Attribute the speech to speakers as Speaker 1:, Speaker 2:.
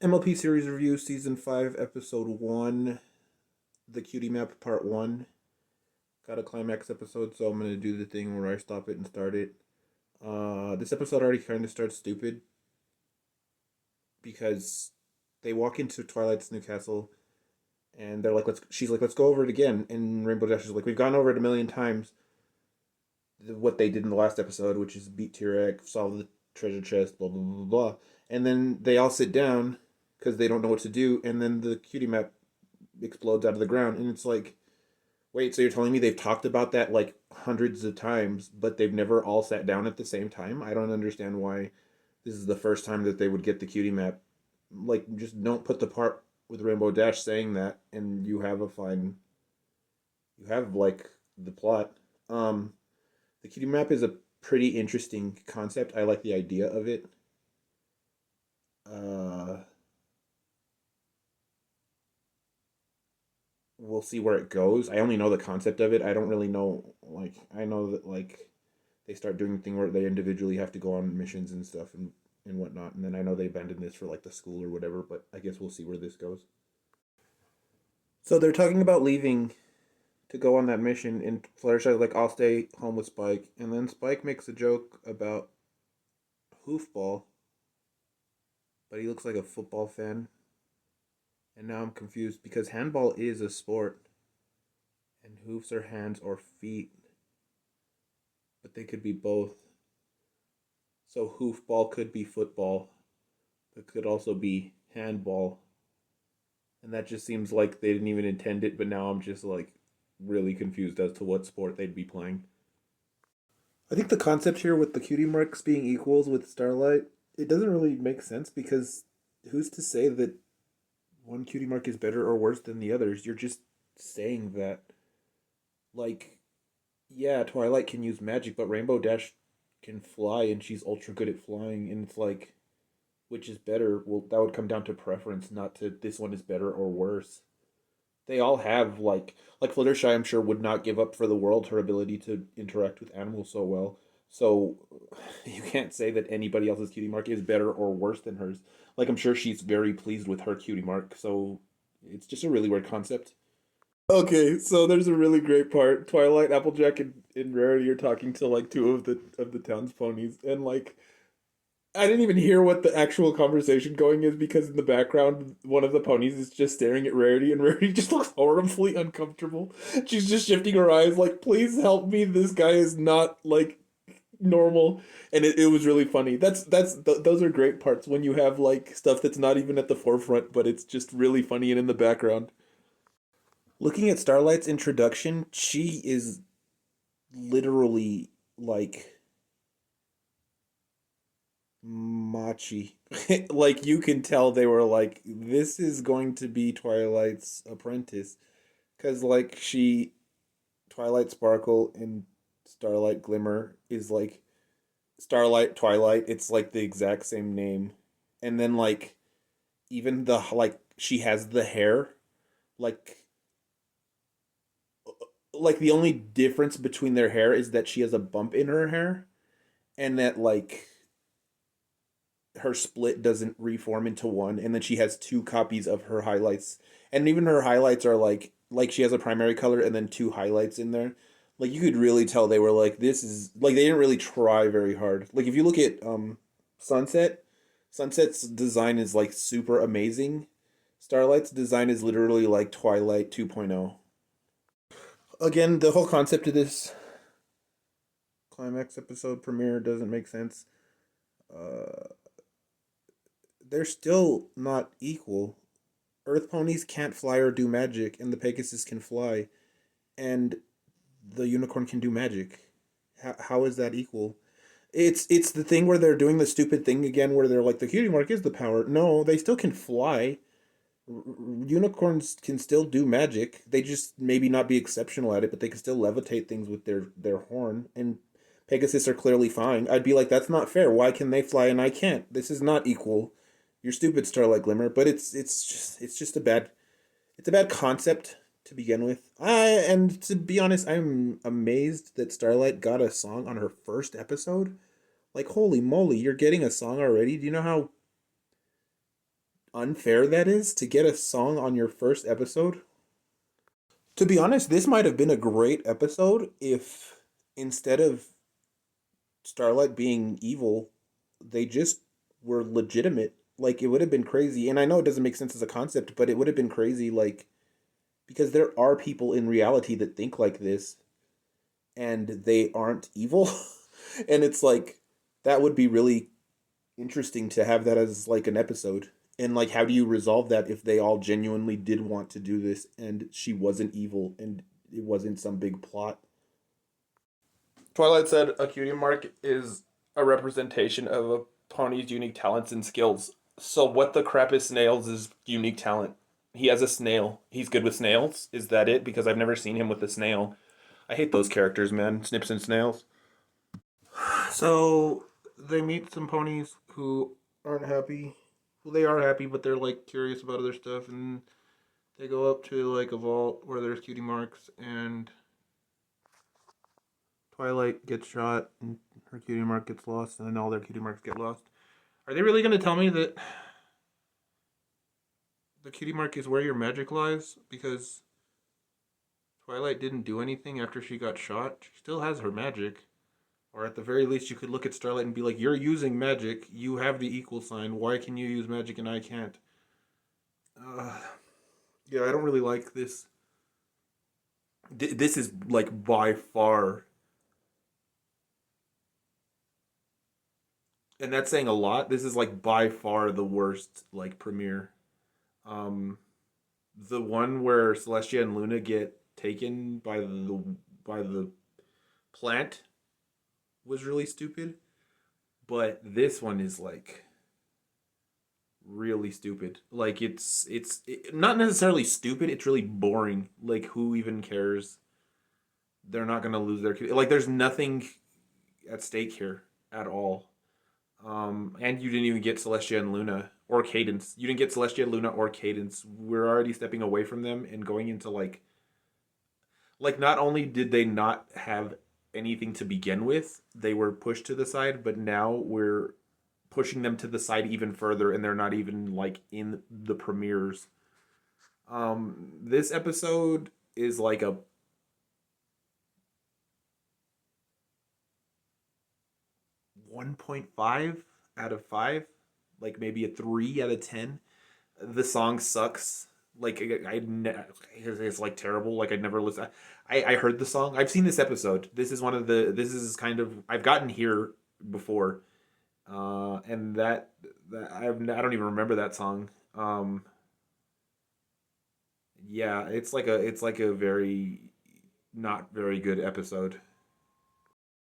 Speaker 1: MLP series review, season 5, episode 1, the Cutie Map, part 1. Got a climax episode, so I'm gonna do the thing where I stop it and start it. This episode already kind of starts stupid because they walk into Twilight's new castle and they're like, "Let's." She's like, "Let's go over it again." And Rainbow Dash is like, "We've gone over it a million times." What they did in the last episode, which is beat T-Rex, solve the treasure chest, blah blah blah blah. And then they all sit down because they don't know what to do, and then the Cutie Map explodes out of the ground, and it's like, wait, so you're telling me they've talked about that like hundreds of times, but they've never all sat down at the same time? I don't understand why this is the first time that they would get the Cutie Map. Like, just don't put the part with Rainbow Dash saying that, and you have a fine, you have like the plot. Um, the Cutie Map is a pretty interesting concept. I like the idea of it. Uh, we'll see where it goes. I only know the concept of it. I don't really know. Like, I know that like they start doing the thing where they individually have to go on missions and stuff and whatnot. And then I know they abandoned this for like the school or whatever. But I guess we'll see where this goes. So they're talking about leaving to go on that mission, and Fluttershy's like, "I'll stay home with Spike." And then Spike makes a joke about hoofball, but he looks like a football fan. And now I'm confused because handball is a sport, and hoofs are hands or feet, but they could be both. So hoofball could be football, but could also be handball. And that just seems like they didn't even intend it, but now I'm just like really confused as to what sport they'd be playing. I think the concept here with the cutie marks being equals with Starlight, it doesn't really make sense because who's to say that one cutie mark is better or worse than the others? You're just saying that. Like, yeah, Twilight can use magic, but Rainbow Dash can fly and she's ultra good at flying, and it's like, which is better? Well, that would come down to preference, not to this one is better or worse. They all have like Fluttershy, I'm sure would not give up for the world her ability to interact with animals so well. So you can't say that anybody else's cutie mark is better or worse than hers. Like, I'm sure she's very pleased with her cutie mark. So it's just a really weird concept. Okay, so there's a really great part. Twilight, Applejack, and Rarity are talking to like two of the town's ponies, and like I didn't even hear what the actual conversation going is because in the background, one of the ponies is just staring at Rarity, and Rarity just looks horribly uncomfortable. She's just shifting her eyes, like, "Please help me. This guy is not like normal." And it was really funny. Those are great parts when you have like stuff that's not even at the forefront, but it's just really funny and in the background. Looking at Starlight's introduction, she is literally like Machi. Like, you can tell they were like, this is going to be Twilight's apprentice. Because, like, Twilight Sparkle and Starlight Glimmer is like Starlight Twilight. It's like the exact same name. And then, like, even she has the hair. Like, the only difference between their hair is that she has a bump in her hair. And that, like, her split doesn't reform into one, and then she has two copies of her highlights, and even her highlights are like she has a primary color and then two highlights in there. Like, you could really tell they were like, this is like, they didn't really try very hard. Like, if you look at Sunset, Sunset's design is like super amazing. Starlight's design is literally like Twilight 2.0. Again, the whole concept of this climax episode premiere doesn't make sense. uh they're still not equal. Earth ponies can't fly or do magic, and the Pegasus can fly, and the unicorn can do magic. How is that equal? It's the thing where they're doing the stupid thing again, where they're like, the cutie mark is the power. No, they still can fly. Unicorns can still do magic. They just maybe not be exceptional at it, but they can still levitate things with their horn. And Pegasus are clearly fine. I'd be like, that's not fair. Why can they fly and I can't? This is not equal. You're stupid, Starlight Glimmer. But it's just a bad concept to begin with. And to be honest, I'm amazed that Starlight got a song on her first episode. Like, holy moly, you're getting a song already? Do you know how unfair that is to get a song on your first episode. To be honest, this might have been a great episode if instead of Starlight being evil, they just were legitimate. Like it would have been crazy, and I know it doesn't make sense as a concept, but it would have been crazy like because there are people in reality that think like this and they aren't evil. And it's like that would be really interesting to have that as like an episode. And like how do you resolve that if they all genuinely did want to do this and she wasn't evil and it wasn't some big plot? Twilight said a cutie mark is a representation of a pony's unique talents and skills. So what the crap is Snails' unique talent? He has a snail. He's good with snails. Is that it? Because I've never seen him with a snail. I hate those characters, man. Snips and snails. So they meet some ponies who aren't happy. Well, they are happy, but they're like curious about other stuff, and they go up to like a vault where there's cutie marks, and Twilight gets shot, and her cutie mark gets lost, and then all their cutie marks get lost. Are they really going to tell me that the cutie mark is where your magic lies? Because Twilight didn't do anything after she got shot. She still has her magic. Or at the very least, you could look at Starlight and be like, you're using magic. You have the equal sign. Why can you use magic and I can't? Uh, yeah, I don't really like this. This is like by far, and that's saying a lot. This is like by far the worst like premiere. Um, the one where Celestia and Luna get taken by the plant was really stupid, but this one is like really stupid. Like not necessarily stupid. It's really boring. Like who even cares? They're not gonna lose their like. There's nothing at stake here at all. And you didn't even get Celestia and Luna or Cadence. You didn't get Celestia, Luna, or Cadence. We're already stepping away from them and going into like not only did they not have anything to begin with, they were pushed to the side, but now we're pushing them to the side even further, and they're not even like in the premieres. This episode is like a 1.5 out of 5, like maybe a 3 out of 10. The song sucks. Like it's like terrible. Like I'd never listen. I heard the song. I've seen this episode. This is one of the. This is kind of. I've gotten here before, and that I don't even remember that song. Yeah, it's like a very not very good episode.